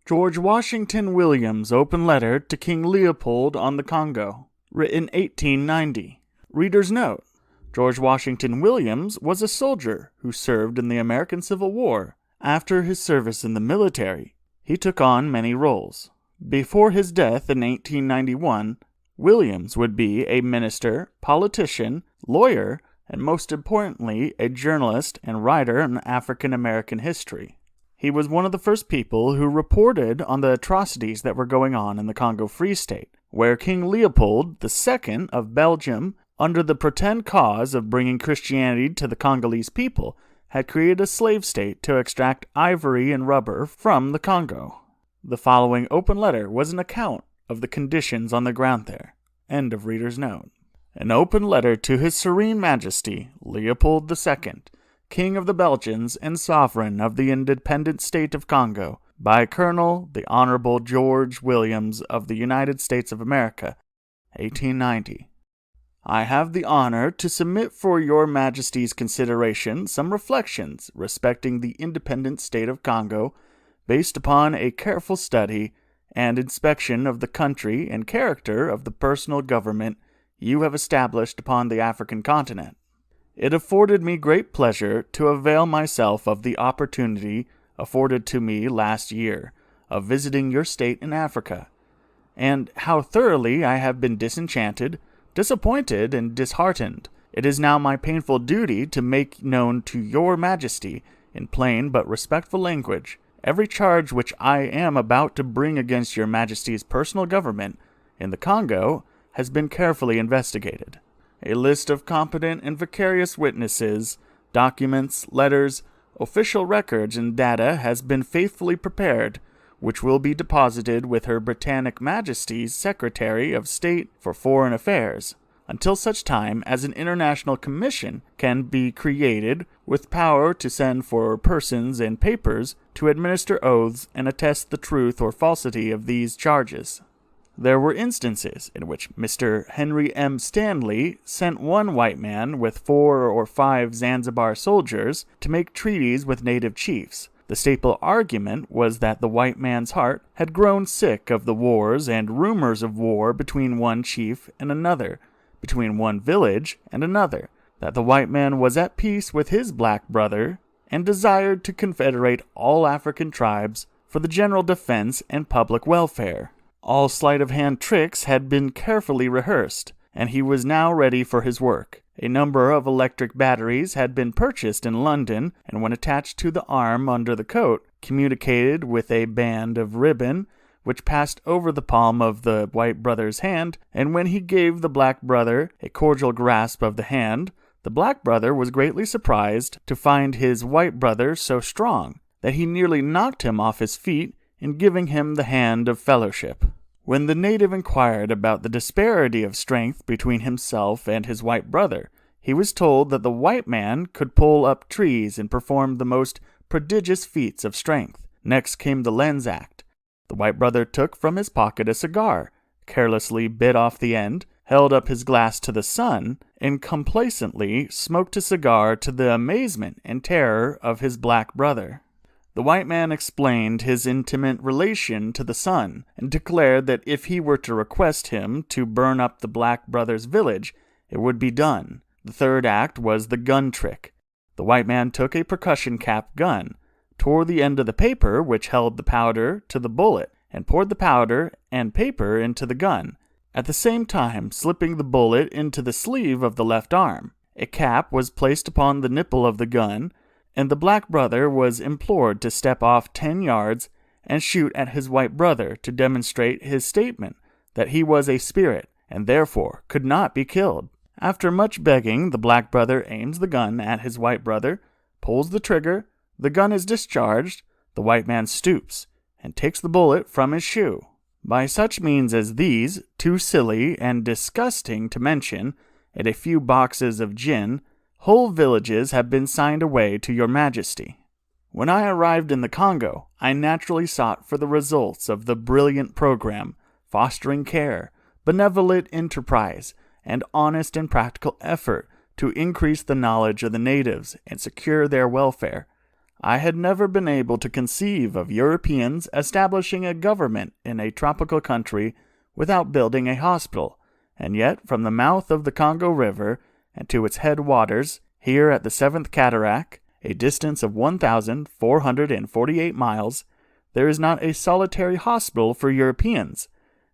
George Washington Williams' open letter to King Leopold on the Congo, written 1890. Reader's note: George Washington Williams was a soldier who served in the American Civil War. After his service in the military, he took on many roles. Before his death in 1891, Williams would be a minister, politician, lawyer, and most importantly, a journalist and writer on African American history. He was one of the first people who reported on the atrocities that were going on in the Congo Free State, where King Leopold II of Belgium, under the pretend cause of bringing Christianity to the Congolese people, had created a slave state to extract ivory and rubber from the Congo. The following open letter was an account of the conditions on the ground there. End of reader's note. An open letter to His Serene Majesty, Leopold II, King of the Belgians and Sovereign of the Independent State of Congo, by Colonel the Honorable George Williams of the United States of America, 1890. I have the honor to submit for your Majesty's consideration some reflections respecting the independent state of Congo, based upon a careful study and inspection of the country and character of the personal government you have established upon the African continent. It afforded me great pleasure to avail myself of the opportunity afforded to me last year of visiting your state in Africa, and how thoroughly I have been disenchanted, disappointed, and disheartened. It is now my painful duty to make known to your Majesty, in plain but respectful language, every charge which I am about to bring against your Majesty's personal government in the Congo has been carefully investigated. A list of competent and vicarious witnesses, documents, letters, official records, and data has been faithfully prepared, which will be deposited with Her Britannic Majesty's Secretary of State for Foreign Affairs, until such time as an international commission can be created with power to send for persons and papers to administer oaths and attest the truth or falsity of these charges. There were instances in which Mr. Henry M. Stanley sent one white man with 4 or 5 Zanzibar soldiers to make treaties with native chiefs. The staple argument was that the white man's heart had grown sick of the wars and rumors of war between one chief and another, between one village and another, that the white man was at peace with his black brother and desired to confederate all African tribes for the general defense and public welfare. All sleight-of-hand tricks had been carefully rehearsed, and he was now ready for his work. A number of electric batteries had been purchased in London, and when attached to the arm under the coat, communicated with a band of ribbon which passed over the palm of the white brother's hand, and when he gave the black brother a cordial grasp of the hand, the black brother was greatly surprised to find his white brother so strong that he nearly knocked him off his feet in giving him the hand of fellowship. When the native inquired about the disparity of strength between himself and his white brother, he was told that the white man could pull up trees and perform the most prodigious feats of strength. Next came the lens act. The white brother took from his pocket a cigar, carelessly bit off the end, held up his glass to the sun, and complacently smoked a cigar to the amazement and terror of his black brother. The white man explained his intimate relation to the sun, and declared that if he were to request him to burn up the black brother's village, it would be done. The third act was the gun trick. The white man took a percussion cap gun, tore the end of the paper which held the powder to the bullet, and poured the powder and paper into the gun, at the same time slipping the bullet into the sleeve of the left arm. A cap was placed upon the nipple of the gun, and the black brother was implored to step off 10 yards and shoot at his white brother to demonstrate his statement that he was a spirit and therefore could not be killed. After much begging, the black brother aims the gun at his white brother, pulls the trigger, the gun is discharged, the white man stoops and takes the bullet from his shoe. By such means as these, too silly and disgusting to mention, and a few boxes of gin, whole villages have been signed away to your Majesty. When I arrived in the Congo, I naturally sought for the results of the brilliant program, fostering care, benevolent enterprise, and honest and practical effort to increase the knowledge of the natives and secure their welfare. I had never been able to conceive of Europeans establishing a government in a tropical country without building a hospital, and yet from the mouth of the Congo River and to its headwaters, here at the Seventh Cataract, a distance of 1,448 miles, there is not a solitary hospital for Europeans,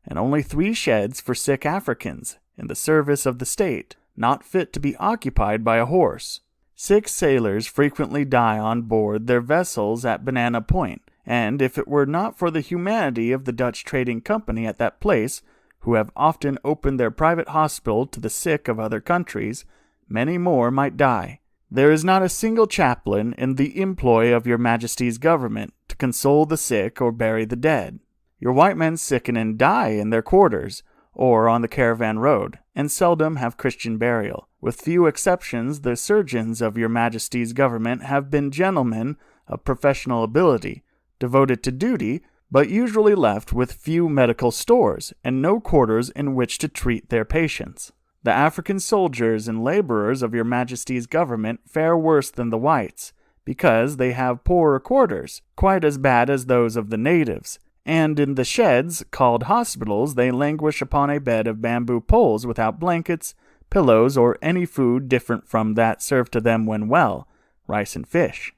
and only 3 sheds for sick Africans in the service of the state, not fit to be occupied by a horse. 6 sailors frequently die on board their vessels at Banana Point, and if it were not for the humanity of the Dutch trading company at that place, who have often opened their private hospital to the sick of other countries, many more might die. There is not a single chaplain in the employ of your Majesty's government to console the sick or bury the dead. Your white men sicken and die in their quarters, or on the caravan road, and seldom have Christian burial. With few exceptions, the surgeons of your Majesty's government have been gentlemen of professional ability, devoted to duty, but usually left with few medical stores and no quarters in which to treat their patients. The African soldiers and laborers of your Majesty's government fare worse than the whites, because they have poorer quarters, quite as bad as those of the natives, and in the sheds called hospitals they languish upon a bed of bamboo poles without blankets, pillows, or any food different from that served to them when well, rice and fish.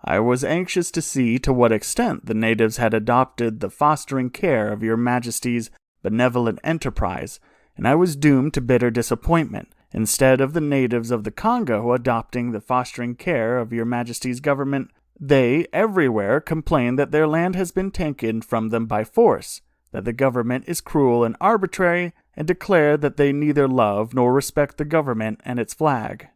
I was anxious to see to what extent the natives had adopted the fostering care of your Majesty's benevolent enterprise, and I was doomed to bitter disappointment. Instead of the natives of the Congo adopting the fostering care of your Majesty's government, they everywhere complain that their land has been taken from them by force, that the government is cruel and arbitrary, and declare that they neither love nor respect the government and its flag.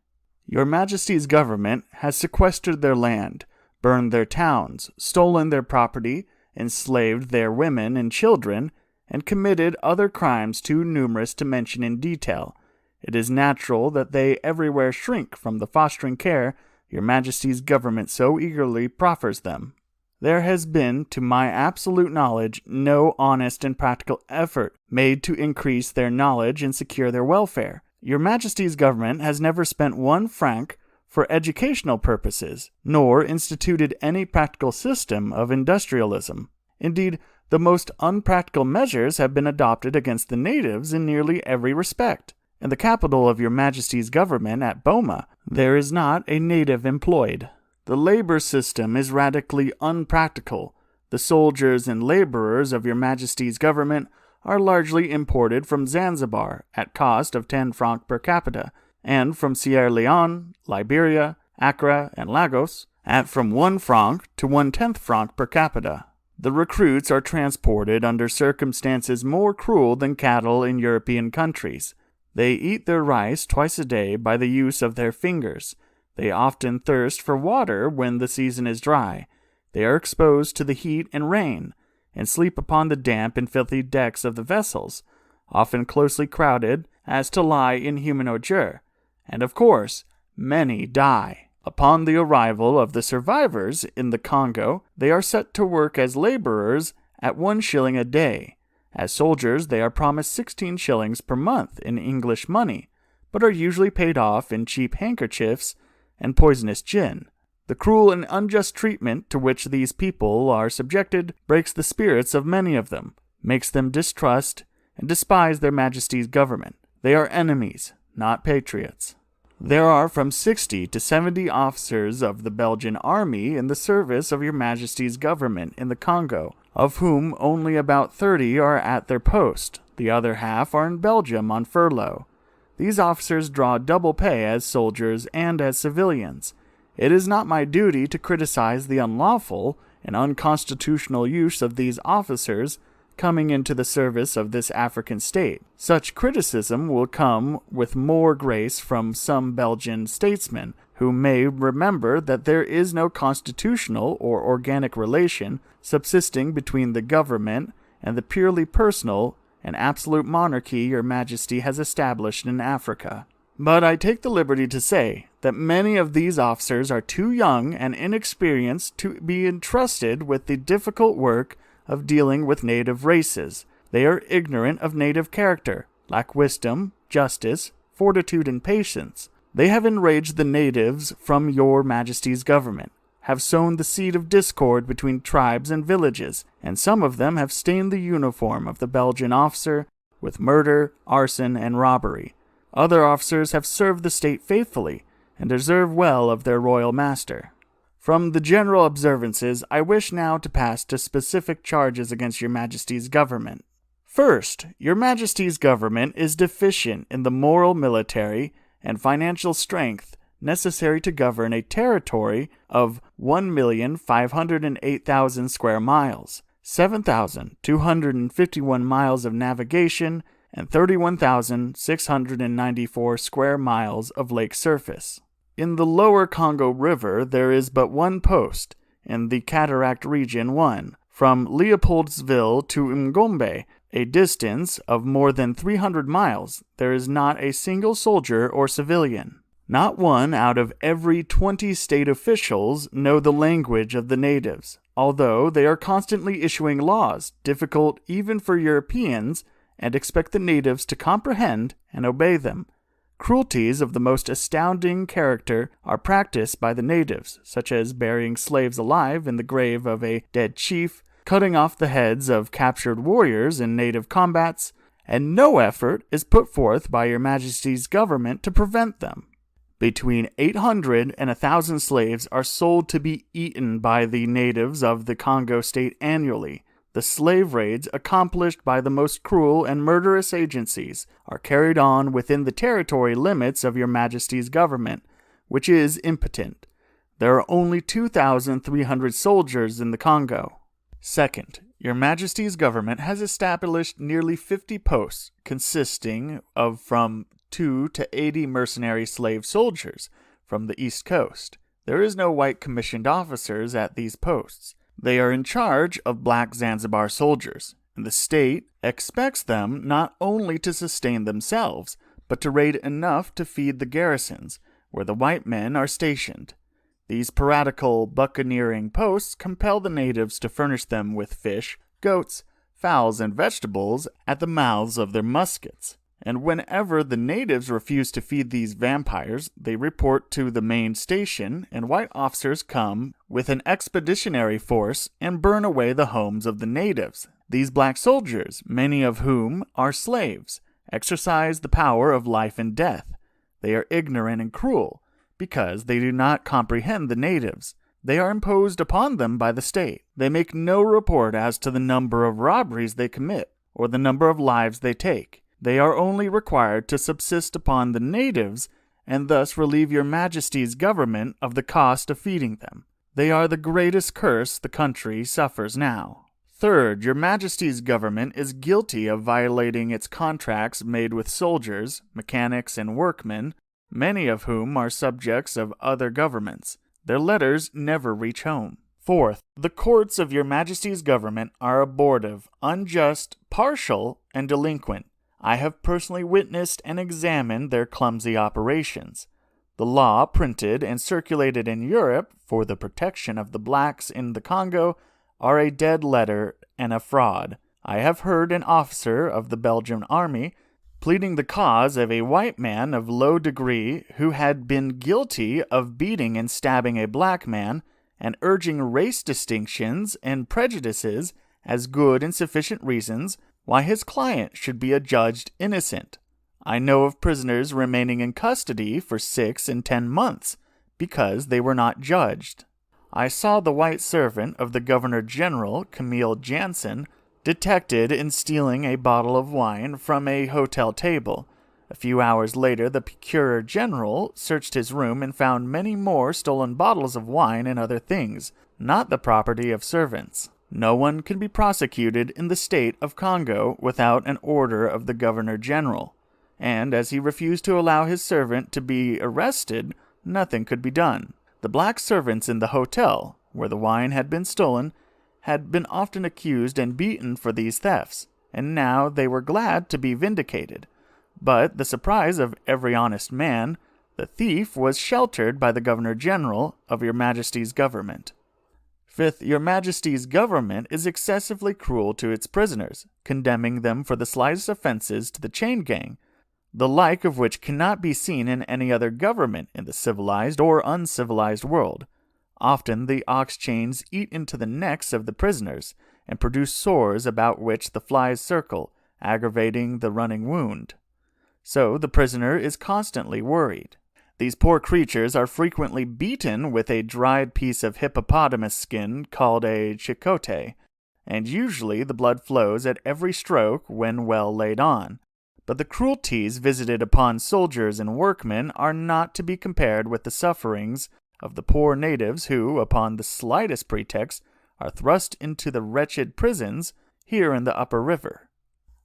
Your Majesty's government has sequestered their land, burned their towns, stolen their property, enslaved their women and children, and committed other crimes too numerous to mention in detail. It is natural that they everywhere shrink from the fostering care your Majesty's government so eagerly proffers them. There has been, to my absolute knowledge, no honest and practical effort made to increase their knowledge and secure their welfare. Your Majesty's government has never spent 1 franc for educational purposes, nor instituted any practical system of industrialism. Indeed, the most unpractical measures have been adopted against the natives in nearly every respect. In the capital of your Majesty's government at Boma, there is not a native employed. The labor system is radically unpractical. The soldiers and laborers of your Majesty's government are largely imported from Zanzibar at cost of 10 francs per capita, and from Sierra Leone, Liberia, Accra, and Lagos at from 1 franc to 1/10 franc per capita. The recruits are transported under circumstances more cruel than cattle in European countries. They eat their rice twice a day by the use of their fingers. They often thirst for water when the season is dry. They are exposed to the heat and rain, and sleep upon the damp and filthy decks of the vessels, often closely crowded as to lie in human ordure. And of course, many die. Upon the arrival of the survivors in the Congo, they are set to work as laborers at 1 shilling a day. As soldiers, they are promised 16 shillings per month in English money, but are usually paid off in cheap handkerchiefs and poisonous gin. The cruel and unjust treatment to which these people are subjected breaks the spirits of many of them, makes them distrust and despise their Majesty's government. They are enemies, not patriots. There are from 60 to 70 officers of the Belgian army in the service of your Majesty's government in the Congo, of whom only about 30 are at their post. The other half are in Belgium on furlough. These officers draw double pay as soldiers and as civilians. It is not my duty to criticize the unlawful and unconstitutional use of these officers coming into the service of this African state. Such criticism will come with more grace from some Belgian statesmen who may remember that there is no constitutional or organic relation subsisting between the government and the purely personal and absolute monarchy your Majesty has established in Africa. But I take the liberty to say that many of these officers are too young and inexperienced to be entrusted with the difficult work of dealing with native races. They are ignorant of native character, lack wisdom, justice, fortitude, and patience. They have enraged the natives from your Majesty's government, have sown the seed of discord between tribes and villages, and some of them have stained the uniform of the Belgian officer with murder, arson, and robbery. Other officers have served the state faithfully and deserve well of their royal master. From the general observances, I wish now to pass to specific charges against Your Majesty's government. First, Your Majesty's government is deficient in the moral, military, and financial strength necessary to govern a territory of 1,508,000 square miles, 7,251 miles of navigation, and 31,694 square miles of lake surface. In the lower Congo River there is but one post, in the Cataract Region 1, from Leopoldsville to Ngombe, a distance of more than 300 miles, there is not a single soldier or civilian. Not one out of every 20 state officials know the language of the natives, although they are constantly issuing laws difficult even for Europeans and expect the natives to comprehend and obey them. Cruelties of the most astounding character are practiced by the natives, such as burying slaves alive in the grave of a dead chief, cutting off the heads of captured warriors in native combats, and no effort is put forth by Your Majesty's government to prevent them. Between 800 and 1,000 slaves are sold to be eaten by the natives of the Congo state annually. The slave raids accomplished by the most cruel and murderous agencies are carried on within the territory limits of Your Majesty's government, which is impotent. There are only 2,300 soldiers in the Congo. Second, Your Majesty's government has established nearly 50 posts, consisting of from 2 to 80 mercenary slave soldiers from the East Coast. There is no white commissioned officers at these posts. They are in charge of black Zanzibar soldiers, and the state expects them not only to sustain themselves, but to raid enough to feed the garrisons, where the white men are stationed. These piratical, buccaneering posts compel the natives to furnish them with fish, goats, fowls, and vegetables at the mouths of their muskets. And whenever the natives refuse to feed these vampires, they report to the main station, and white officers come with an expeditionary force and burn away the homes of the natives. These black soldiers, many of whom are slaves, exercise the power of life and death. They are ignorant and cruel, because they do not comprehend the natives. They are imposed upon them by the state. They make no report as to the number of robberies they commit, or the number of lives they take. They are only required to subsist upon the natives, and thus relieve Your Majesty's government of the cost of feeding them. They are the greatest curse the country suffers now. Third, Your Majesty's government is guilty of violating its contracts made with soldiers, mechanics, and workmen, many of whom are subjects of other governments. Their letters never reach home. Fourth, the courts of Your Majesty's government are abortive, unjust, partial, and delinquent. I have personally witnessed and examined their clumsy operations. The law printed and circulated in Europe for the protection of the blacks in the Congo are a dead letter and a fraud. I have heard an officer of the Belgian army pleading the cause of a white man of low degree who had been guilty of beating and stabbing a black man, and urging race distinctions and prejudices as good and sufficient reasons why his client should be adjudged innocent. I know of prisoners remaining in custody for 6 and 10 months because they were not judged. I saw the white servant of the Governor-General, Camille Jansen, detected in stealing a bottle of wine from a hotel table. A few hours later, the Procureur-General searched his room and found many more stolen bottles of wine and other things, not the property of servants. No one can be prosecuted in the state of Congo without an order of the Governor-General, and as he refused to allow his servant to be arrested, nothing could be done. The black servants in the hotel, where the wine had been stolen, had been often accused and beaten for these thefts, and now they were glad to be vindicated. But the surprise of every honest man, the thief was sheltered by the Governor-General of Your Majesty's government. Fifth, Your Majesty's government is excessively cruel to its prisoners, condemning them for the slightest offenses to the chain gang, the like of which cannot be seen in any other government in the civilized or uncivilized world. Often the ox chains eat into the necks of the prisoners and produce sores about which the flies circle, aggravating the running wound. So the prisoner is constantly worried. These poor creatures are frequently beaten with a dried piece of hippopotamus skin called a chicote, and usually the blood flows at every stroke when well laid on. But the cruelties visited upon soldiers and workmen are not to be compared with the sufferings of the poor natives who, upon the slightest pretext, are thrust into the wretched prisons here in the upper river.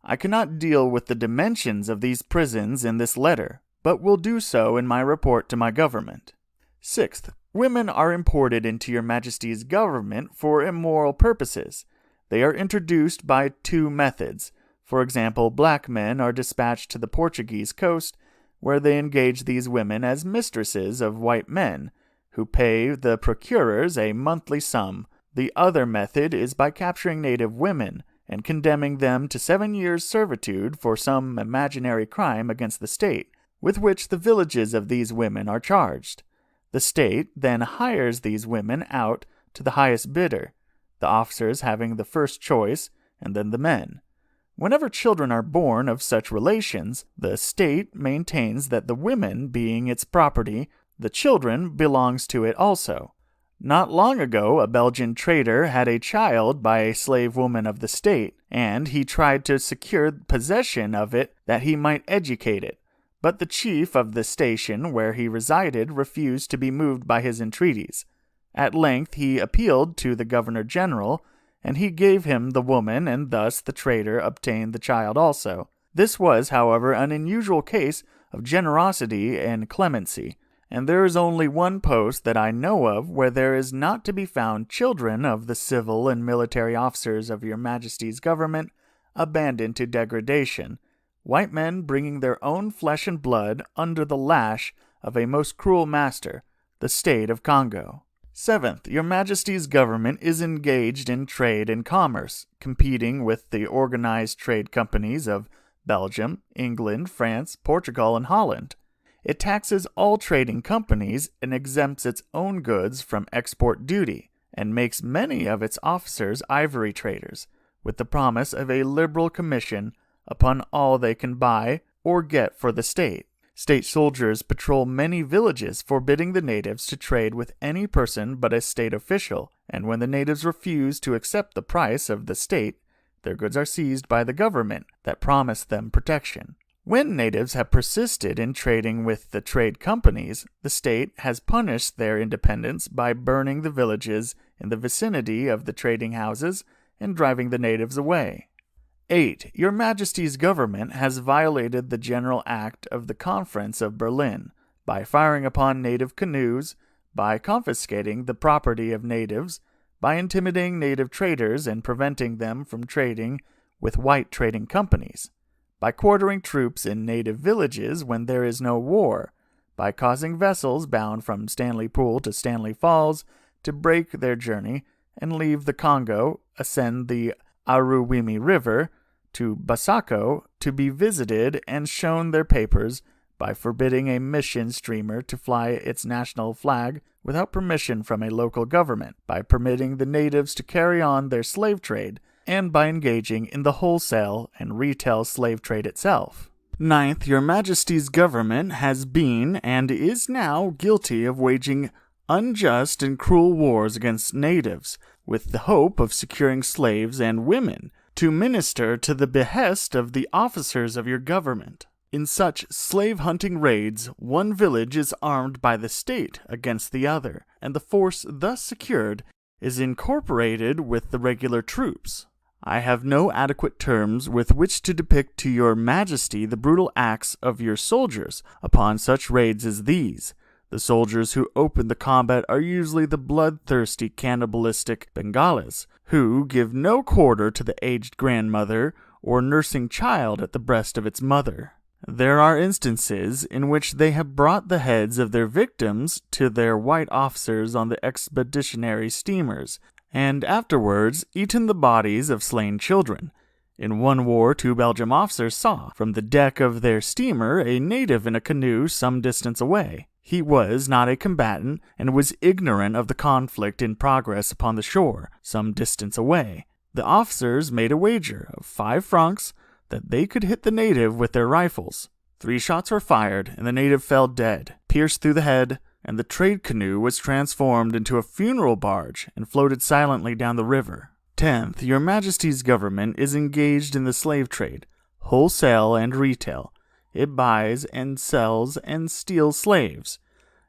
I cannot deal with the dimensions of these prisons in this letter, but will do so in my report to my government. Sixth, women are imported into your Majesty's government for immoral purposes. They are introduced by two methods. For example, black men are dispatched to the Portuguese coast, where they engage these women as mistresses of white men, who pay the procurers a monthly sum. The other method is by capturing native women and condemning them to 7 years' servitude for some imaginary crime against the state, with which the villages of these women are charged. The state then hires these women out to the highest bidder, the officers having the first choice, and then the men. Whenever children are born of such relations, the state maintains that the women being its property, the children belongs to it also. Not long ago, a Belgian trader had a child by a slave woman of the state, and he tried to secure possession of it that he might educate it. But the chief of the station where he resided refused to be moved by his entreaties. At length he appealed to the governor-general, and he gave him the woman, and thus the trader obtained the child also. This was, however, an unusual case of generosity and clemency, and there is only one post that I know of where there is not to be found children of the civil and military officers of your Majesty's government abandoned to degradation, white men bringing their own flesh and blood under the lash of a most cruel master, the state of Congo. Seventh, your Majesty's government is engaged in trade and commerce, competing with the organized trade companies of Belgium, England, France, Portugal, and Holland. It taxes all trading companies and exempts its own goods from export duty, and makes many of its officers ivory traders, with the promise of a liberal commission upon all they can buy or get for the state. State soldiers patrol many villages, forbidding the natives to trade with any person but a state official, and when the natives refuse to accept the price of the state, their goods are seized by the government that promised them protection. When natives have persisted in trading with the trade companies, the state has punished their independence by burning the villages in the vicinity of the trading houses and driving the natives away. 8. Your Majesty's government has violated the General Act of the Conference of Berlin by firing upon native canoes, by confiscating the property of natives, by intimidating native traders and preventing them from trading with white trading companies, by quartering troops in native villages when there is no war, by causing vessels bound from Stanley Pool to Stanley Falls to break their journey and leave the Congo, ascend the Aruwimi River to Basako to be visited and shown their papers, by forbidding a mission steamer to fly its national flag without permission from a local government, by permitting the natives to carry on their slave trade, and by engaging in the wholesale and retail slave trade itself. 9th, your Majesty's government has been and is now guilty of waging unjust and cruel wars against natives, with the hope of securing slaves and women to minister to the behest of the officers of your government. In such slave-hunting raids, one village is armed by the state against the other, and the force thus secured is incorporated with the regular troops. I have no adequate terms with which to depict to your Majesty the brutal acts of your soldiers upon such raids as these. The soldiers who open the combat are usually the bloodthirsty cannibalistic Bengalis, who give no quarter to the aged grandmother or nursing child at the breast of its mother. There are instances in which they have brought the heads of their victims to their white officers on the expeditionary steamers, and afterwards eaten the bodies of slain children. In one war, 2 Belgian officers saw, from the deck of their steamer, a native in a canoe some distance away. He was not a combatant and was ignorant of the conflict in progress upon the shore, some distance away. The officers made a wager of 5 francs that they could hit the native with their rifles. 3 shots were fired, and the native fell dead, pierced through the head, and the trade canoe was transformed into a funeral barge and floated silently down the river. 10th, Your Majesty's government is engaged in the slave trade, wholesale and retail. It buys and sells and steals slaves.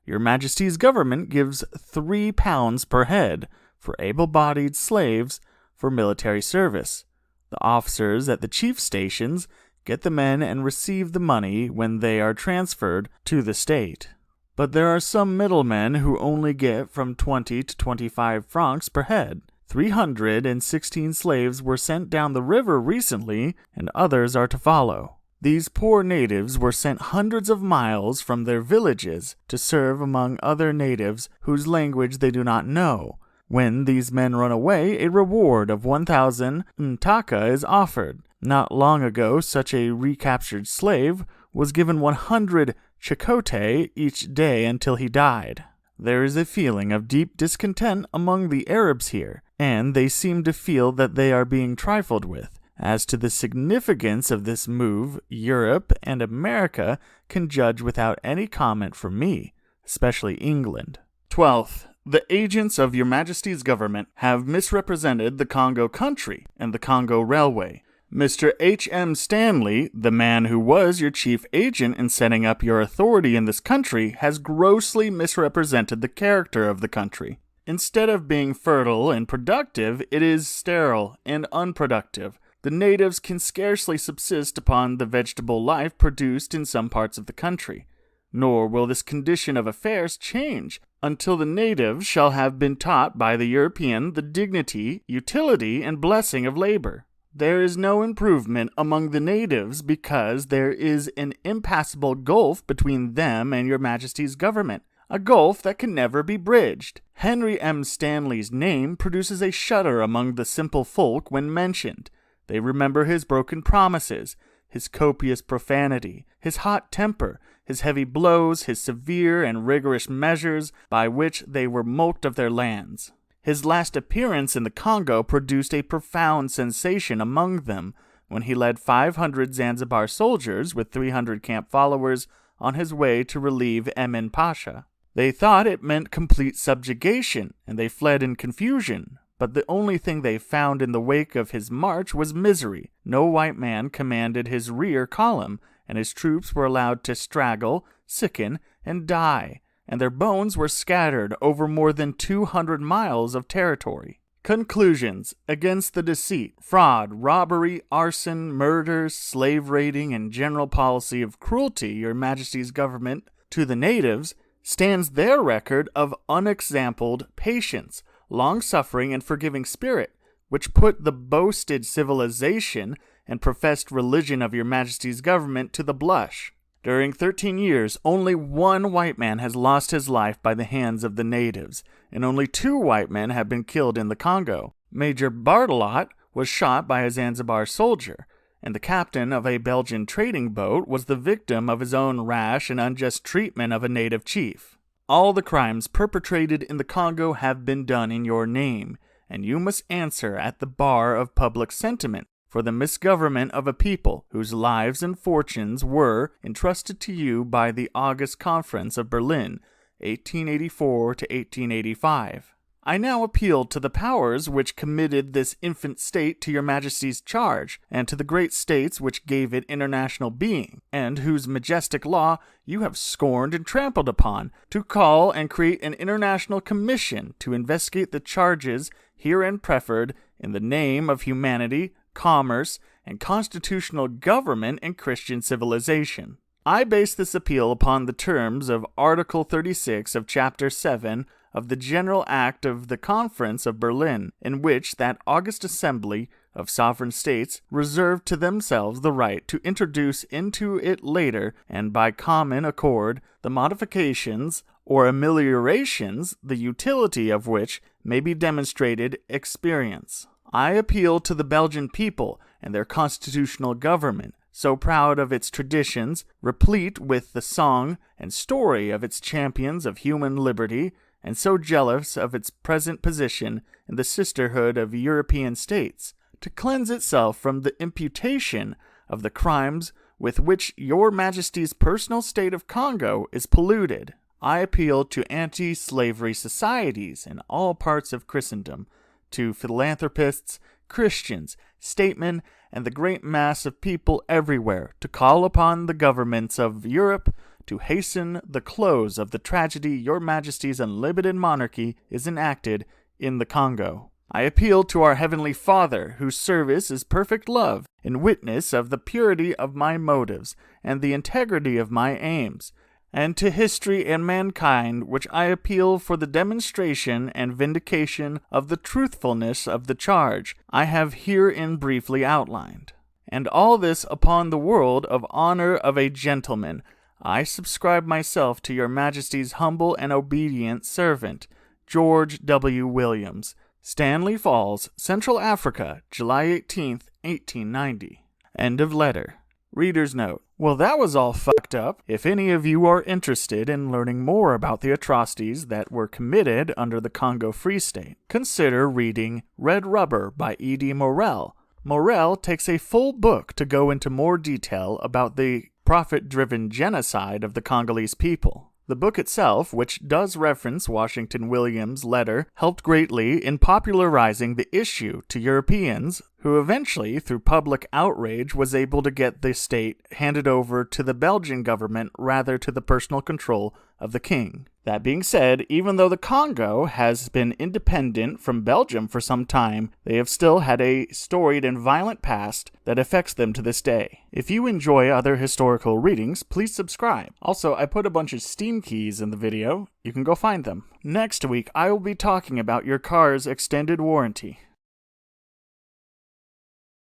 Your Majesty's government gives £3 per head for able-bodied slaves for military service. The officers at the chief stations get the men and receive the money when they are transferred to the state. But there are some middlemen who only get from 20 to 25 francs per head. 316 slaves were sent down the river recently, and others are to follow. These poor natives were sent hundreds of miles from their villages to serve among other natives whose language they do not know. When these men run away, a reward of 1,000 ntaka is offered. Not long ago, such a recaptured slave was given 100 chicote each day until he died. There is a feeling of deep discontent among the Arabs here, and they seem to feel that they are being trifled with. As to the significance of this move, Europe and America can judge without any comment from me, especially England. 12th, the agents of Your Majesty's government have misrepresented the Congo country and the Congo Railway. Mr. H.M. Stanley, the man who was your chief agent in setting up your authority in this country, has grossly misrepresented the character of the country. Instead of being fertile and productive, it is sterile and unproductive. The natives can scarcely subsist upon the vegetable life produced in some parts of the country. Nor will this condition of affairs change until the natives shall have been taught by the European the dignity, utility, and blessing of labor. There is no improvement among the natives because there is an impassable gulf between them and Your Majesty's government, a gulf that can never be bridged. Henry M. Stanley's name produces a shudder among the simple folk when mentioned. They remember his broken promises, his copious profanity, his hot temper, his heavy blows, his severe and rigorous measures by which they were mulcted of their lands. His last appearance in the Congo produced a profound sensation among them when he led 500 Zanzibar soldiers with 300 camp followers on his way to relieve Emin Pasha. They thought it meant complete subjugation, and they fled in confusion. But the only thing they found in the wake of his march was misery. No white man commanded his rear column, and his troops were allowed to straggle, sicken, and die, and their bones were scattered over more than 200 miles of territory. Conclusions against the deceit, fraud, robbery, arson, murder, slave raiding, and general policy of cruelty Your Majesty's government to the natives stands their record of unexampled patience, long-suffering, and forgiving spirit, which put the boasted civilization and professed religion of Your Majesty's government to the blush. During 13 years, only 1 white man has lost his life by the hands of the natives, and only 2 white men have been killed in the Congo. Major Bartolot was shot by a Zanzibar soldier, and the captain of a Belgian trading boat was the victim of his own rash and unjust treatment of a native chief. All the crimes perpetrated in the Congo have been done in your name, and you must answer at the bar of public sentiment for the misgovernment of a people whose lives and fortunes were entrusted to you by the August Conference of Berlin, 1884 to 1885. I now appeal to the powers which committed this infant state to Your Majesty's charge, and to the great states which gave it international being, and whose majestic law you have scorned and trampled upon, to call and create an international commission to investigate the charges herein preferred in the name of humanity, commerce, and constitutional government and Christian civilization. I base this appeal upon the terms of Article 36 of Chapter 7 of the General Act of the Conference of Berlin, in which that august assembly of sovereign states reserved to themselves the right to introduce into it later, and by common accord, the modifications or ameliorations, the utility of which may be demonstrated experience. I appeal to the Belgian people and their constitutional government so proud of its traditions, replete with the song and story of its champions of human liberty, and so jealous of its present position in the sisterhood of European states, to cleanse itself from the imputation of the crimes with which your Majesty's personal state of Congo is polluted. I appeal to anti-slavery societies in all parts of Christendom, to philanthropists, Christians, statesmen, and the great mass of people everywhere to call upon the governments of Europe to hasten the close of the tragedy your Majesty's unlimited monarchy is enacted in the Congo. I appeal to our Heavenly Father, whose service is perfect love, in witness of the purity of my motives and the integrity of my aims, and to history and mankind, which I appeal for the demonstration and vindication of the truthfulness of the charge I have herein briefly outlined. And all this upon the word of honor of a gentleman. I subscribe myself to your Majesty's humble and obedient servant, George W. Williams, Stanley Falls, Central Africa, July 18th, 1890. End of letter. Reader's note. Well, that was all fucked up. If any of you are interested in learning more about the atrocities that were committed under the Congo Free State, consider reading Red Rubber by E.D. Morel. Morel takes a full book to go into more detail about the profit-driven genocide of the Congolese people. The book itself, which does reference Washington Williams' letter, helped greatly in popularizing the issue to Europeans, who eventually, through public outrage, was able to get the state handed over to the Belgian government rather to the personal control of the king. That being said, even though the Congo has been independent from Belgium for some time, they have still had a storied and violent past that affects them to this day. If you enjoy other historical readings, please subscribe. Also, I put a bunch of Steam keys in the video. You can go find them. Next week, I will be talking about your car's extended warranty.